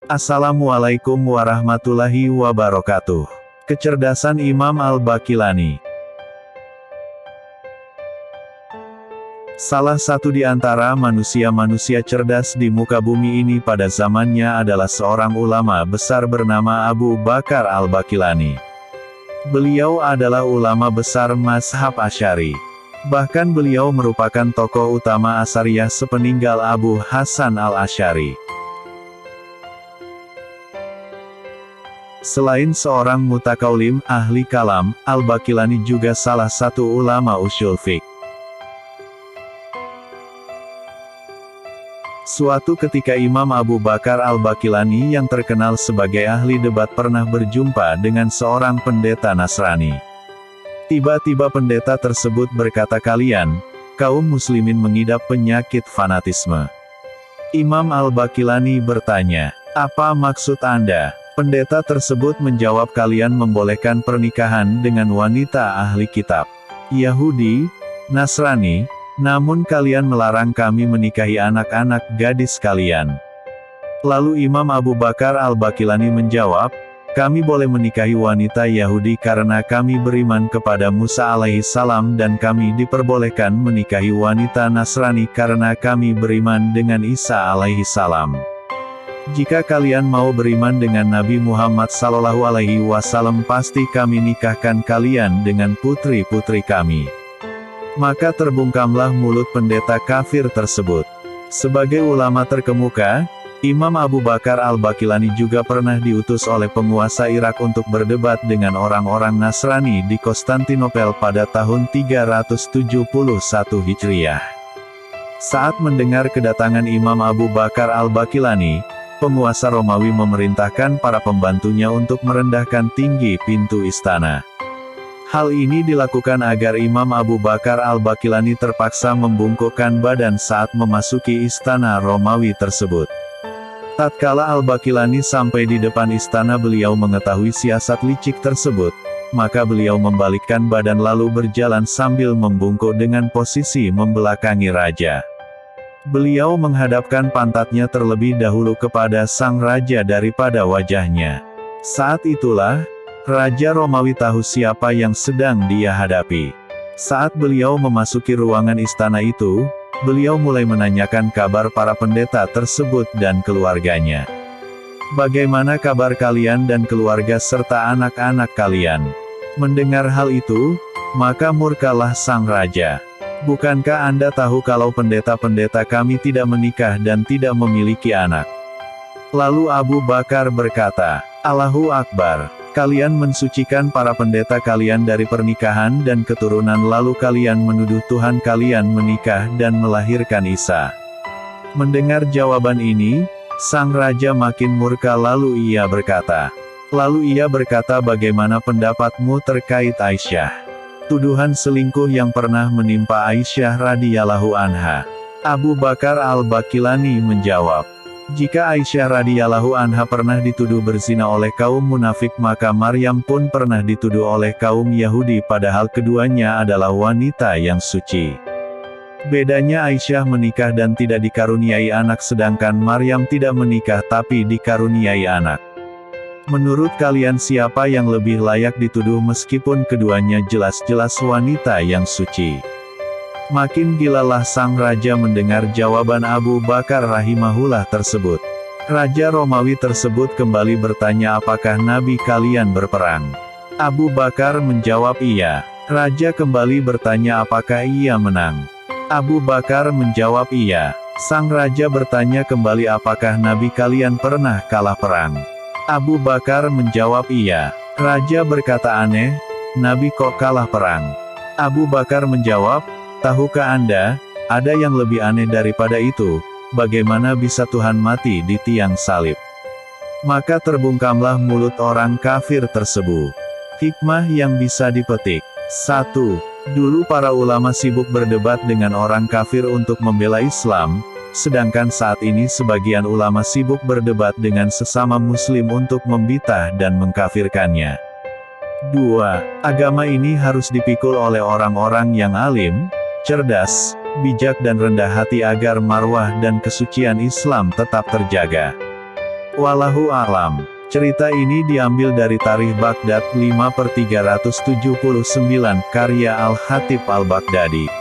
Assalamualaikum warahmatullahi wabarakatuh. Kecerdasan Imam Al-Baqilani. Salah satu di antara manusia-manusia cerdas di muka bumi ini pada zamannya adalah seorang ulama besar bernama Abu Bakar Al-Baqilani. Beliau adalah ulama besar mazhab Asy'ari. Bahkan beliau merupakan tokoh utama Asy'ariyah sepeninggal Abu Hasan Al-Asy'ari. Selain seorang mutakaulim, ahli kalam, Al-Baqilani juga salah satu ulama ushul fiqh. Suatu ketika Imam Abu Bakar Al-Baqilani yang terkenal sebagai ahli debat pernah berjumpa dengan seorang pendeta Nasrani. Tiba-tiba pendeta tersebut berkata, "Kalian, kaum muslimin mengidap penyakit fanatisme." Imam Al-Baqilani bertanya, "Apa maksud Anda?" Pendeta tersebut menjawab, "Kalian membolehkan pernikahan dengan wanita ahli kitab, Yahudi, Nasrani, namun kalian melarang kami menikahi anak-anak gadis kalian." Lalu Imam Abu Bakar Al-Baqilani menjawab, "Kami boleh menikahi wanita Yahudi karena kami beriman kepada Musa alaihi salam, dan kami diperbolehkan menikahi wanita Nasrani karena kami beriman dengan Isa alaihi salam. Jika kalian mau beriman dengan Nabi Muhammad sallallahu alaihi wasallam, pasti kami nikahkan kalian dengan putri-putri kami." Maka terbungkamlah mulut pendeta kafir tersebut. Sebagai ulama terkemuka, Imam Abu Bakar Al-Baqilani juga pernah diutus oleh penguasa Irak untuk berdebat dengan orang-orang Nasrani di Konstantinopel pada tahun 371 Hijriah. Saat mendengar kedatangan Imam Abu Bakar Al-Baqilani, penguasa Romawi memerintahkan para pembantunya untuk merendahkan tinggi pintu istana. Hal ini dilakukan agar Imam Abu Bakar Al-Baqilani terpaksa membungkukkan badan saat memasuki istana Romawi tersebut. Tatkala Al-Baqilani sampai di depan istana, beliau mengetahui siasat licik tersebut, maka beliau membalikkan badan lalu berjalan sambil membungkuk dengan posisi membelakangi raja. Beliau menghadapkan pantatnya terlebih dahulu kepada sang raja daripada wajahnya. Saat itulah, Raja Romawi tahu siapa yang sedang dia hadapi. Saat beliau memasuki ruangan istana itu, beliau mulai menanyakan kabar para pendeta tersebut dan keluarganya. "Bagaimana kabar kalian dan keluarga serta anak-anak kalian?" Mendengar hal itu, maka murkalah sang raja. "Bukankah Anda tahu kalau pendeta-pendeta kami tidak menikah dan tidak memiliki anak?" Lalu Abu Bakar berkata, "Allahu Akbar. Kalian mensucikan para pendeta kalian dari pernikahan dan keturunan, lalu kalian menuduh Tuhan kalian menikah dan melahirkan Isa." Mendengar jawaban ini, sang raja makin murka lalu ia berkata, "Bagaimana pendapatmu terkait Aisyah? Tuduhan selingkuh yang pernah menimpa Aisyah radhiyallahu anha?" Abu Bakar Al-Baqilani menjawab, "Jika Aisyah radhiyallahu anha pernah dituduh berzina oleh kaum munafik, maka Maryam pun pernah dituduh oleh kaum Yahudi, padahal keduanya adalah wanita yang suci. Bedanya Aisyah menikah dan tidak dikaruniai anak, sedangkan Maryam tidak menikah tapi dikaruniai anak. Menurut kalian siapa yang lebih layak dituduh meskipun keduanya jelas-jelas wanita yang suci?" Makin gilalah sang raja mendengar jawaban Abu Bakar rahimahullah tersebut. Raja Romawi tersebut kembali bertanya, "Apakah Nabi kalian berperang?" Abu Bakar menjawab, "Iya." Raja kembali bertanya, "Apakah ia menang?" Abu Bakar menjawab, "Iya." Sang raja bertanya kembali, "Apakah Nabi kalian pernah kalah perang?" Abu Bakar menjawab, "Iya." Raja berkata, "Aneh, Nabi kok kalah perang?" Abu Bakar menjawab, "Tahukah Anda, ada yang lebih aneh daripada itu, bagaimana bisa Tuhan mati di tiang salib?" Maka terbungkamlah mulut orang kafir tersebut. Hikmah yang bisa dipetik. 1. Dulu para ulama sibuk berdebat dengan orang kafir untuk membela Islam, sedangkan saat ini sebagian ulama sibuk berdebat dengan sesama muslim untuk membitah dan mengkafirkannya. 2. Agama ini harus dipikul oleh orang-orang yang alim, cerdas, bijak dan rendah hati agar marwah dan kesucian Islam tetap terjaga. Wallahu a'lam. Cerita ini diambil dari Tarikh Baghdad 5/379 karya Al-Khatib Al-Baghdadi.